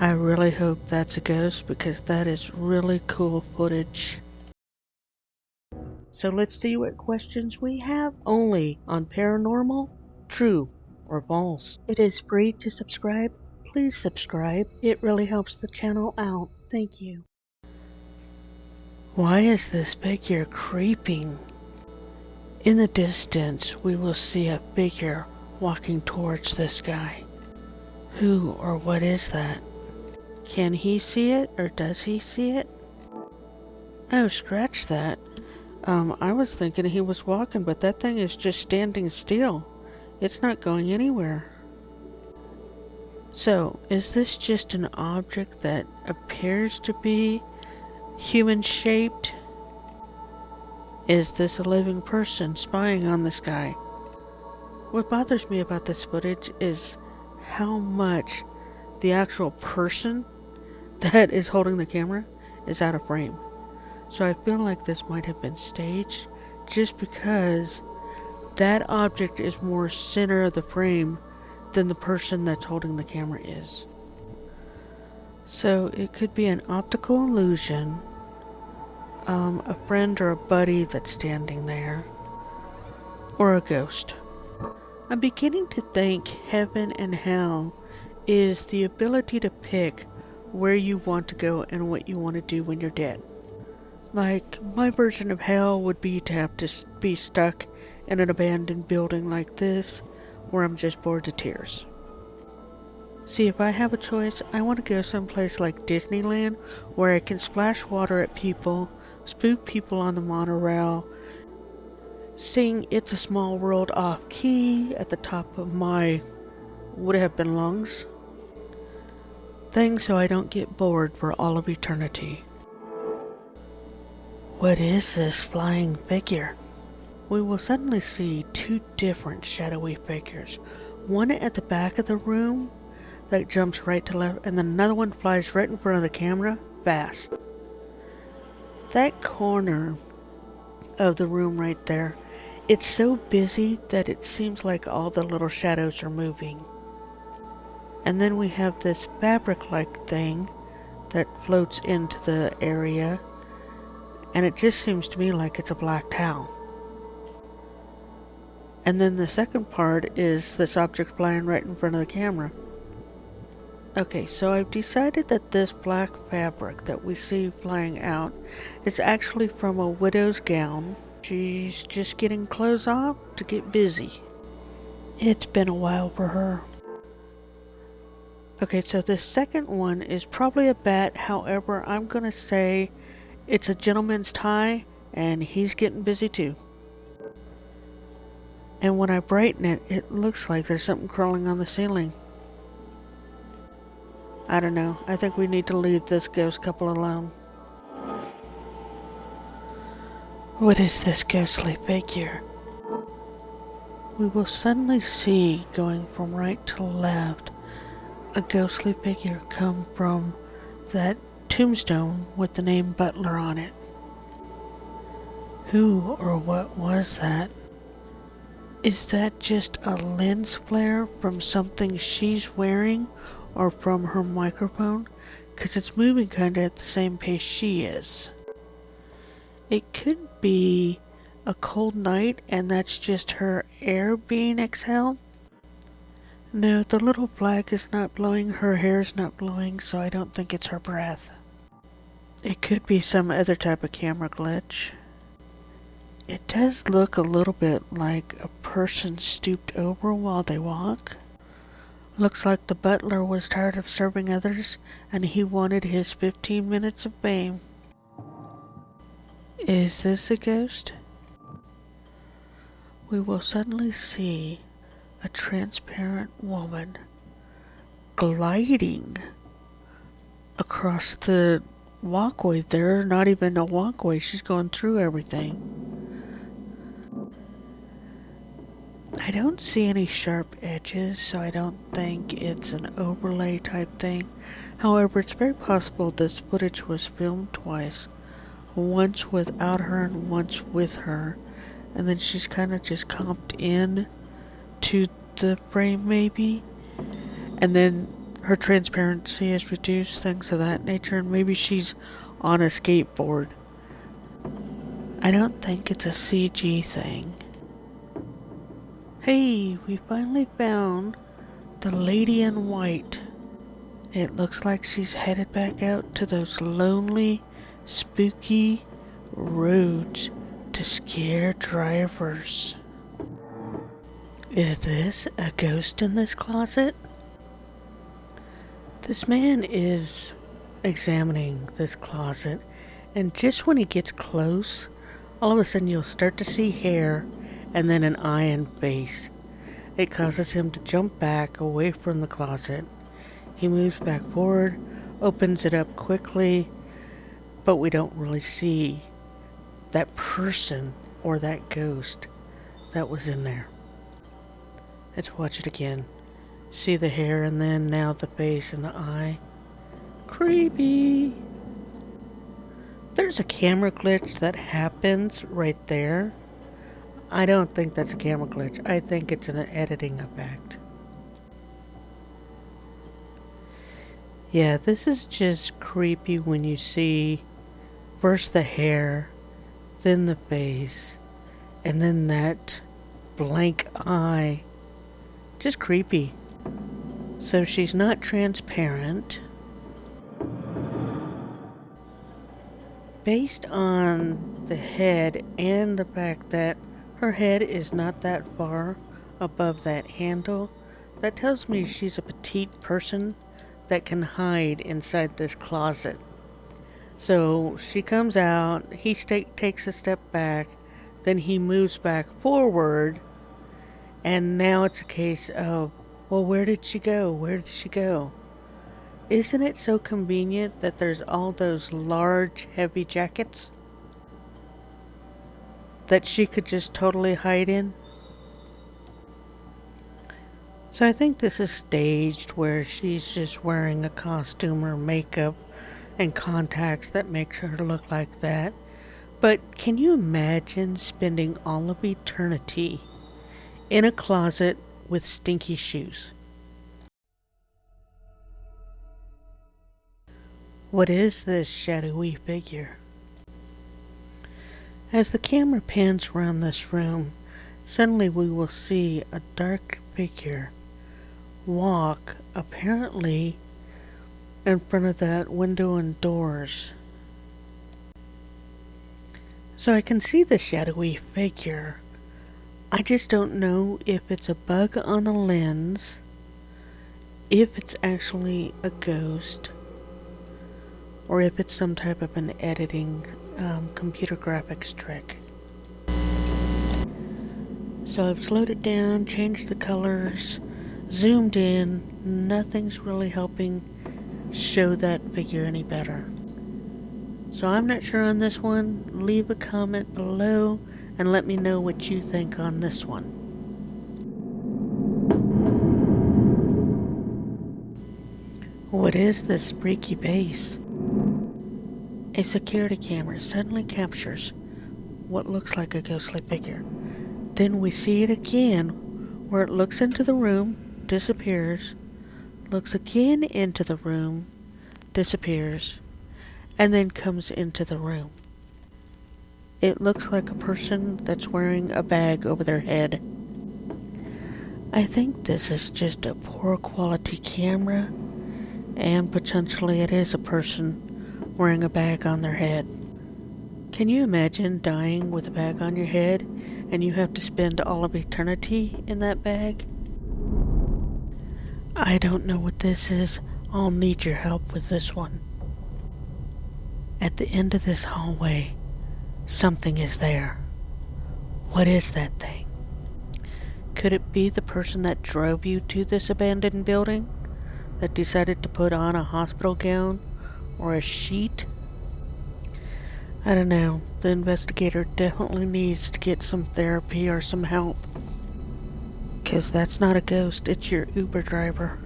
I really hope that's a ghost because that is really cool footage. So let's see what questions we have only on Paranormal, True or False. It is free to subscribe. Please subscribe. It really helps the channel out. Thank you. Why is this figure creeping? In the distance, we will see a figure walking towards this guy. Who or what is that? Can he see it or does he see it? Oh, scratch that. I was thinking he was walking, but that thing is just standing still. It's not going anywhere. So, is this just an object that appears to be human-shaped? Is this a living person spying on this guy? What bothers me about this footage is how much the actual person that is holding the camera is out of frame. So I feel like this might have been staged just because that object is more center of the frame than the person that's holding the camera is. So it could be an optical illusion, a friend or a buddy that's standing there, or a ghost. I'm beginning to think heaven and hell is the ability to pick where you want to go and what you want to do when you're dead. Like, my version of hell would be to have to be stuck in an abandoned building like this, where I'm just bored to tears. See, if I have a choice, I want to go someplace like Disneyland, where I can splash water at people, spook people on the monorail, sing It's a Small World off key at the top of my would have been lungs. Things so I don't get bored for all of eternity. What is this flying figure? We will suddenly see two different shadowy figures. One at the back of the room that jumps right to left, and then another one flies right in front of the camera, fast. That corner of the room right there, it's so busy that it seems like all the little shadows are moving. And then we have this fabric-like thing that floats into the area, and it just seems to me like it's a black towel. And then the second part is this object flying right in front of the camera. Okay, so I've decided that this black fabric that we see flying out is actually from a widow's gown. She's just getting clothes off to get busy. It's been a while for her. Okay, so the second one is probably a bat. However, I'm gonna say it's a gentleman's tie, and he's getting busy too. And when I brighten it, it looks like there's something crawling on the ceiling. I don't know. I think we need to leave this ghost couple alone. What is this ghostly figure? We will suddenly see, going from right to left, a ghostly figure come from that tombstone with the name Butler on it. Who or what was that? Is that just a lens flare from something she's wearing or from her microphone? 'Cause it's moving kinda at the same pace she is. It could be a cold night and that's just her air being exhaled. No, the little flag is not blowing, her hair's not blowing, so I don't think it's her breath. It could be some other type of camera glitch. It does look a little bit like a person stooped over while they walk. Looks like the butler was tired of serving others and he wanted his 15 minutes of fame. Is this a ghost? We will suddenly see a transparent woman gliding across the walkway there. Not even a walkway, she's going through everything. I don't see any sharp edges, so I don't think it's an overlay type thing. However, it's very possible this footage was filmed twice. Once without her and once with her. And then she's kind of just comped in to the frame maybe. And then her transparency is reduced, things of that nature, and maybe she's on a skateboard. I don't think it's a CG thing. Hey, we finally found the lady in white. It looks like she's headed back out to those lonely, spooky roads to scare drivers. Is this a ghost in this closet? This man is examining this closet, and just when he gets close, all of a sudden you'll start to see hair and then an eye and face. It causes him to jump back away from the closet. He moves back forward, opens it up quickly, but we don't really see that person or that ghost that was in there. Let's watch it again. See the hair and then now the face and the eye. Creepy. There's a camera glitch that happens right there. I don't think that's a camera glitch. I think it's an editing effect. Yeah, this is just creepy when you see first the hair, then the face, and then that blank eye. Just creepy. So she's not transparent. Based on the head and the fact that her head is not that far above that handle, that tells me she's a petite person that can hide inside this closet. So she comes out, he takes a step back, then he moves back forward, and now it's a case of, well, where did she go? Where did she go? Isn't it so convenient that there's all those large, heavy jackets that she could just totally hide in? So I think this is staged where she's just wearing a costume or makeup and contacts that makes her look like that. But can you imagine spending all of eternity in a closet with stinky shoes? What is this shadowy figure? As the camera pans around this room, suddenly we will see a dark figure walk, apparently in front of that window and doors. So I can see the shadowy figure. I just don't know if it's a bug on a lens, if it's actually a ghost, or if it's some type of an editing computer graphics trick. So I've slowed it down, changed the colors, zoomed in. Nothing's really helping show that figure any better. So I'm not sure on this one. Leave a comment below and let me know what you think on this one. What is this freaky base? A security camera suddenly captures what looks like a ghostly figure. Then we see it again, where it looks into the room, disappears, looks again into the room, disappears, and then comes into the room. It looks like a person that's wearing a bag over their head. I think this is just a poor quality camera, and potentially it is a person wearing a bag on their head. Can you imagine dying with a bag on your head and you have to spend all of eternity in that bag? I don't know what this is. I'll need your help with this one. At the end of this hallway, something is there. What is that thing? Could it be the person that drove you to this abandoned building that decided to put on a hospital gown or a sheet? I don't know. The investigator definitely needs to get some therapy or some help. 'Cause that's not a ghost, it's your Uber driver.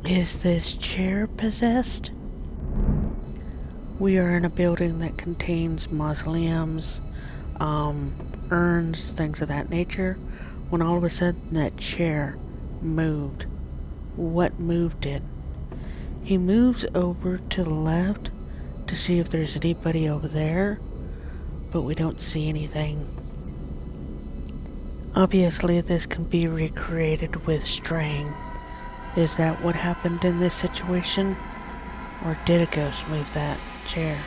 Is this chair possessed? We are in a building that contains mausoleums, urns, things of that nature, when all of a sudden that chair moved. what moved it. He moves over to the left to see if there's anybody over there, but we don't see anything. Obviously, this can be recreated with string. Is that what happened in this situation? Or did a ghost move that chair?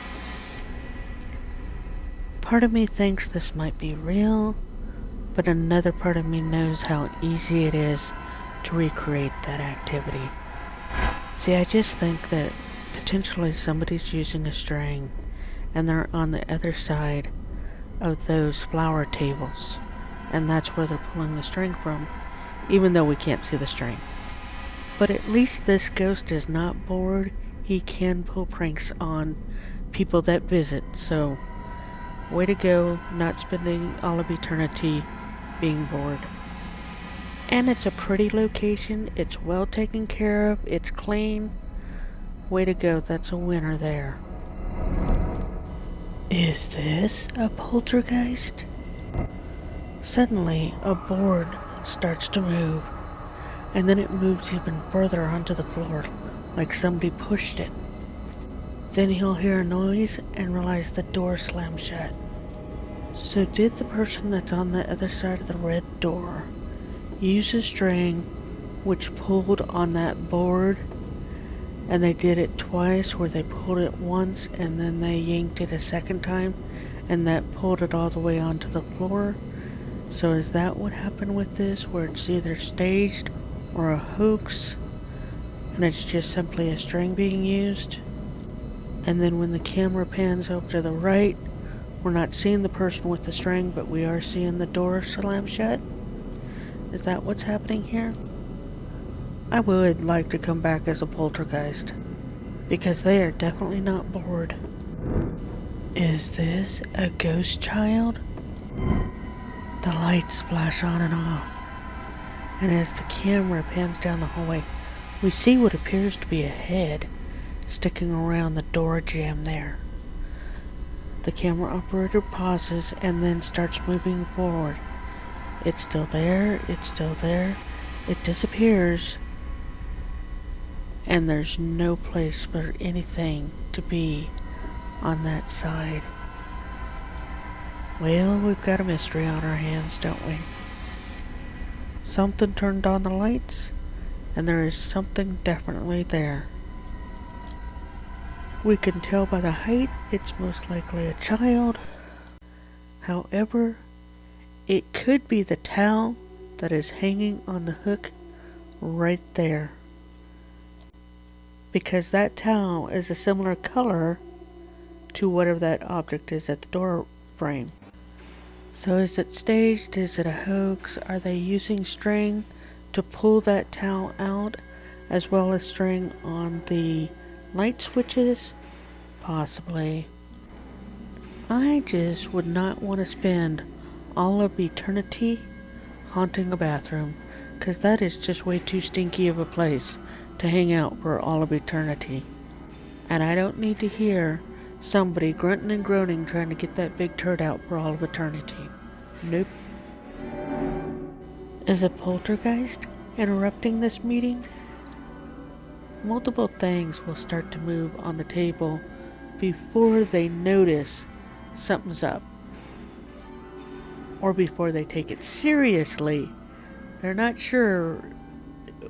Part of me thinks this might be real, but another part of me knows how easy it is to recreate that activity. See, I just think that potentially somebody's using a string and they're on the other side of those flower tables, and that's where they're pulling the string from, even though we can't see the string. But at least this ghost is not bored. He can pull pranks on people that visit, so way to go, not spending all of eternity being bored. And it's a pretty location, it's well taken care of, it's clean. Way to go, that's a winner there. Is this a poltergeist? Suddenly, a board starts to move, and then it moves even further onto the floor, like somebody pushed it. Then he'll hear a noise and realize the door slammed shut. So did the person that's on the other side of the red door use a string which pulled on that board, and they did it twice, where they pulled it once and then they yanked it a second time, and that pulled it all the way onto the floor? So is that what happened with this, where it's either staged or a hoax and it's just simply a string being used? And then when the camera pans over to the right, we're not seeing the person with the string, but we are seeing the door slam shut? Is that what's happening here? I would like to come back as a poltergeist, because they are definitely not bored. Is this a ghost child? The lights flash on and off, and as the camera pans down the hallway, we see what appears to be a head sticking around the door jamb there. The camera operator pauses and then starts moving forward. It's still there, it's still there, it disappears, and there's no place for anything to be on that side. Well, we've got a mystery on our hands, don't we? Something turned on the lights, and there is something definitely there. We can tell by the height it's most likely a child. However, it could be the towel that is hanging on the hook right there, because that towel is a similar color to whatever that object is at the door frame. So is it staged? Is it a hoax? Are they using string to pull that towel out, as well as string on the light switches? Possibly. I just would not want to spend all of eternity haunting a bathroom, because that is just way too stinky of a place to hang out for all of eternity. And I don't need to hear somebody grunting and groaning trying to get that big turd out for all of eternity. Nope. Is a poltergeist interrupting this meeting? Multiple things will start to move on the table before they notice something's up, or before they take it seriously. They're not sure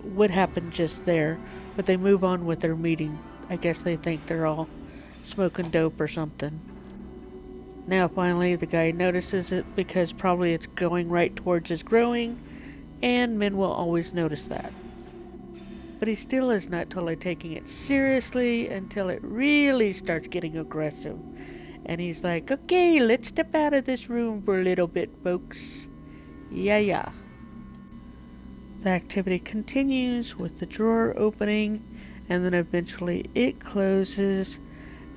what happened just there, but they move on with their meeting. I guess they think they're all smoking dope or something. Now finally the guy notices it, because probably it's going right towards his growing, and men will always notice that. But he still is not totally taking it seriously until it really starts getting aggressive. And he's like, okay, let's step out of this room for a little bit, folks. Yeah. The activity continues with the drawer opening, and then eventually it closes,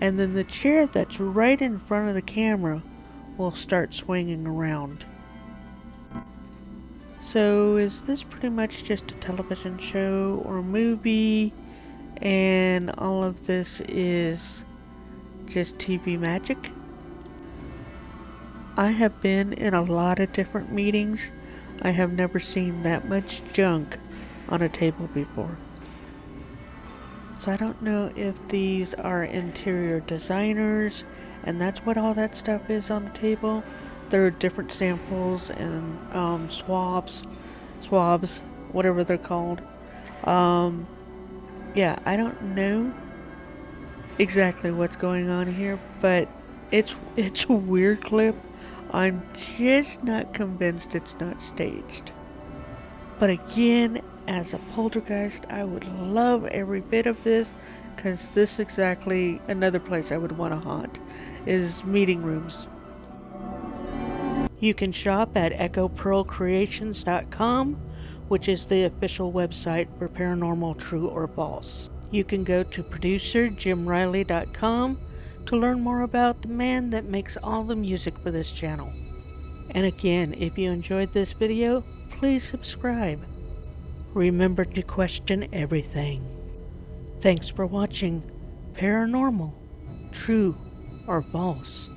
and then the chair that's right in front of the camera will start swinging around. So is this pretty much just a television show or movie, and all of this is just TV magic? I have been in a lot of different meetings. I have never seen that much junk on a table before. So I don't know if these are interior designers, and that's what all that stuff is on the table. There are different samples and swabs, whatever they're called. Yeah, I don't know exactly what's going on here, but it's a weird clip. I'm just not convinced it's not staged. But again, as a poltergeist, I would love every bit of this, because this is exactly another place I would want to haunt, is meeting rooms. You can shop at echopearlcreations.com, which is the official website for Paranormal True or False. You can go to producerjimriley.com to learn more about the man that makes all the music for this channel. And again, if you enjoyed this video, please subscribe. Remember to question everything. Thanks for watching Paranormal, True or False.